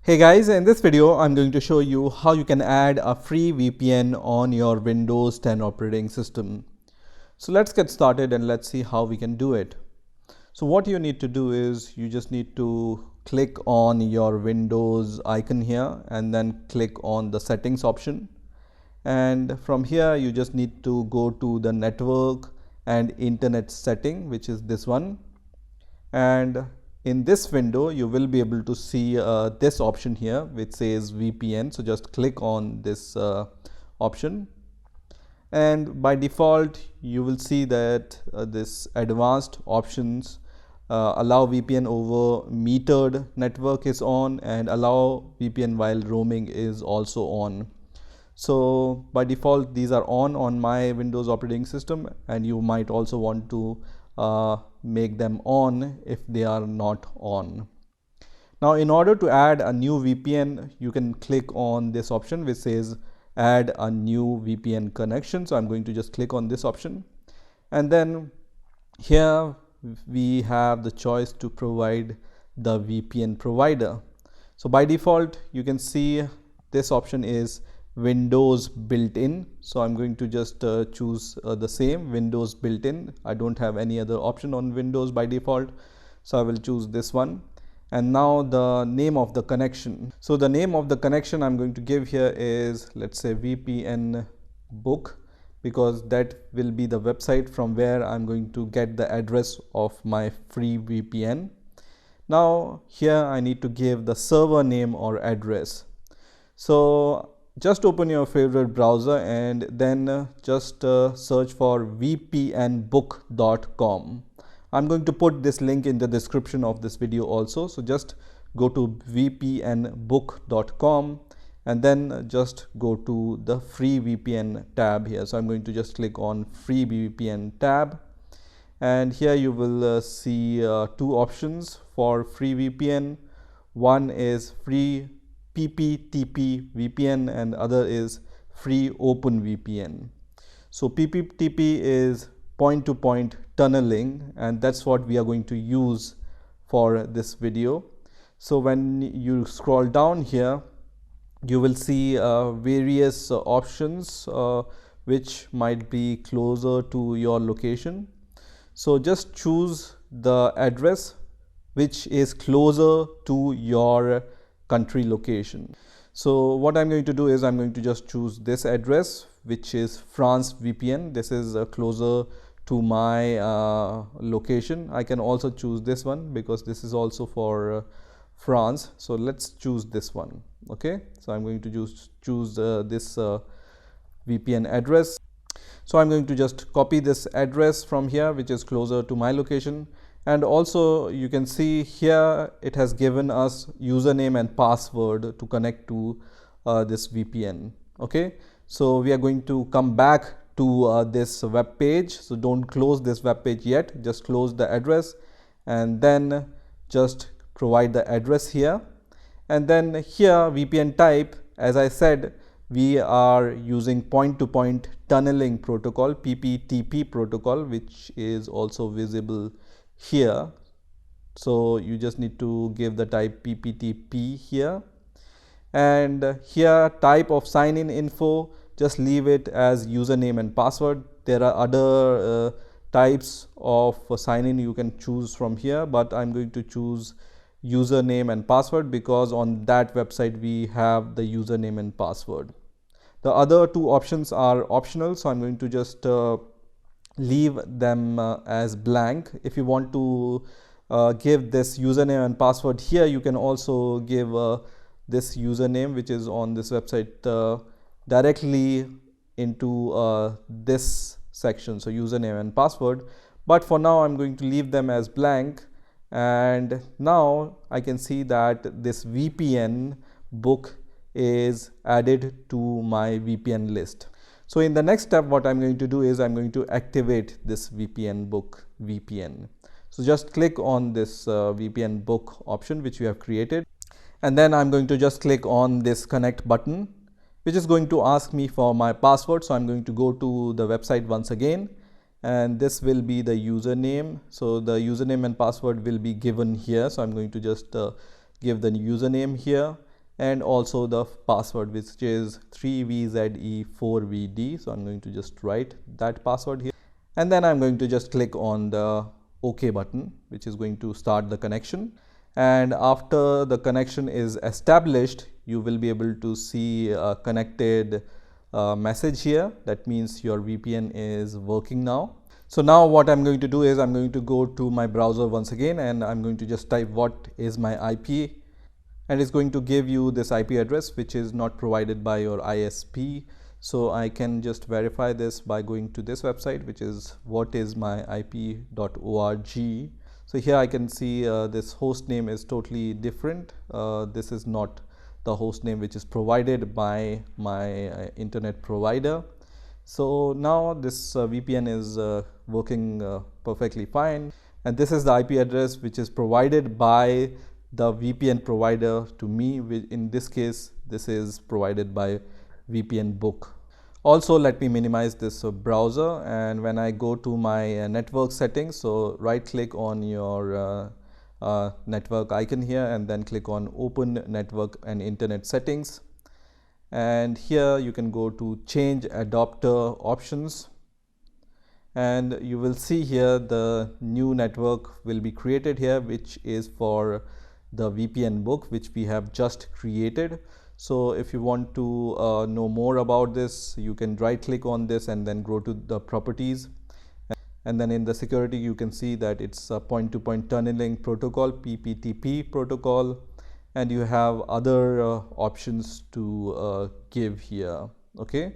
Hey guys, in this video I'm going to show you how you can add a free VPN on your Windows 10 operating system. So let's get started and let's see how we can do it. So what you need to do is you just need to click on your Windows icon here and then click on the settings option. And from here you just need to go to the network and internet setting, which is this one. And in this window you will be able to see this option here which says VPN. So just click on this option, and by default you will see that this advanced options allow VPN over metered network is on, and allow VPN while roaming is also on. So by default these are on my Windows operating system, and you might also want to make them on if they are not on. Now in order to add a new VPN, you can click on this option which says add a new VPN connection. So I'm going to just click on this option, and then here we have the choice to provide the VPN provider. So by default you can see this option is Windows built-in. So I'm going to just choose the same Windows built-in. I don't have any other option on Windows by default, so I will choose this one. And now the name of the connection. So the name of the connection I'm going to give here is, let's say, VPN Book, because that will be the website from where I'm going to get the address of my free VPN. Now here I need to give the server name or address. So just open your favorite browser and then just search for vpnbook.com. I'm going to put this link in the description of this video also. So just go to vpnbook.com and then just go to the free VPN tab here. So I'm going to just click on free VPN tab, and here you will see two options for free VPN. One is free PPTP VPN and other is free open VPN. So PPTP is point-to-point tunneling, and that's what we are going to use for this video. So when you scroll down here, you will see various options which might be closer to your location. So just choose the address which is closer to your country location. So what I'm going to do is I'm going to just choose this address, which is France VPN. This is closer to my location. I can also choose this one because this is also for France. So let's choose this one. Okay, so I'm going to choose this VPN address. So I'm going to just copy this address from here, which is closer to my location. And also you can see here it has given us username and password to connect to this VPN. Okay, so we are going to come back to this web page. So don't close this web page yet, just close the address and then just provide the address here. And then here VPN type, as I said, we are using point-to-point tunneling protocol, PPTP protocol, which is also visible here. So you just need to give the type PPTP here, and here type of sign-in info, just leave it as username and password. There are other types of sign-in you can choose from here, but I'm going to choose username and password because on that website we have the username and password. The other two options are optional, so I'm going to just leave them as blank. If you want to give this username and password here, you can also give this username which is on this website directly into this section, so username and password. But for now I'm going to leave them as blank, and now I can see that this VPN book is added to my VPN list. So in the next step, what I'm going to do is I'm going to activate this VPN Book VPN. So just click on this VPN Book option which we have created, and then I'm going to just click on this connect button, which is going to ask me for my password. So I'm going to go to the website once again, and this will be the username. So the username and password will be given here. So I'm going to just give the username here, and also the password, which is 3VZE4VD. So I'm going to just write that password here, and then I'm going to just click on the OK button, which is going to start the connection. And after the connection is established, you will be able to see a connected message here. That means your VPN is working now. So now what I'm going to do is I'm going to go to my browser once again, and I'm going to just type what is my IP, and it's going to give you this IP address which is not provided by your ISP. So I can just verify this by going to this website, which is whatismyip.org. So here I can see this host name is totally different. This is not the host name which is provided by my internet provider. So now this VPN is working perfectly fine, and this is the IP address which is provided by the VPN provider to me. In this case, this is provided by VPN Book. Also, let me minimize this browser, and when I go to my network settings, so right click on your network icon here and then click on Open Network and Internet Settings, and here you can go to Change Adapter Options, and you will see here the new network will be created here, which is for the VPN Book, which we have just created. So if you want to know more about this, you can right click on this and then go to the properties, and then in the security you can see that it's a point-to-point tunneling protocol, PPTP protocol, and you have other options to give here. Okay,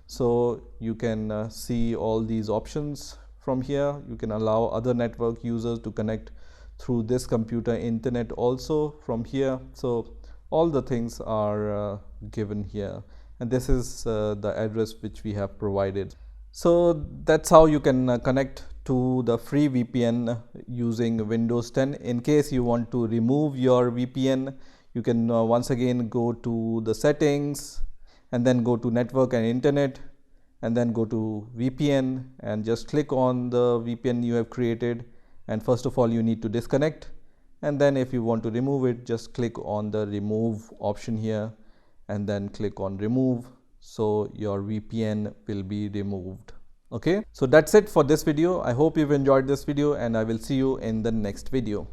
so you can see all these options from here. You can allow other network users to connect through this computer internet also from here. So all the things are given here, and this is the address which we have provided. So that's how you can connect to the free VPN using Windows 10. In case you want to remove your VPN, you can once again go to the settings and then go to network and internet, and then go to VPN and just click on the VPN you have created. And first of all, you need to disconnect, and then if you want to remove it, just click on the remove option here and then click on remove. So your VPN will be removed. Okay, so that's it for this video. I hope you've enjoyed this video, and I will see you in the next video.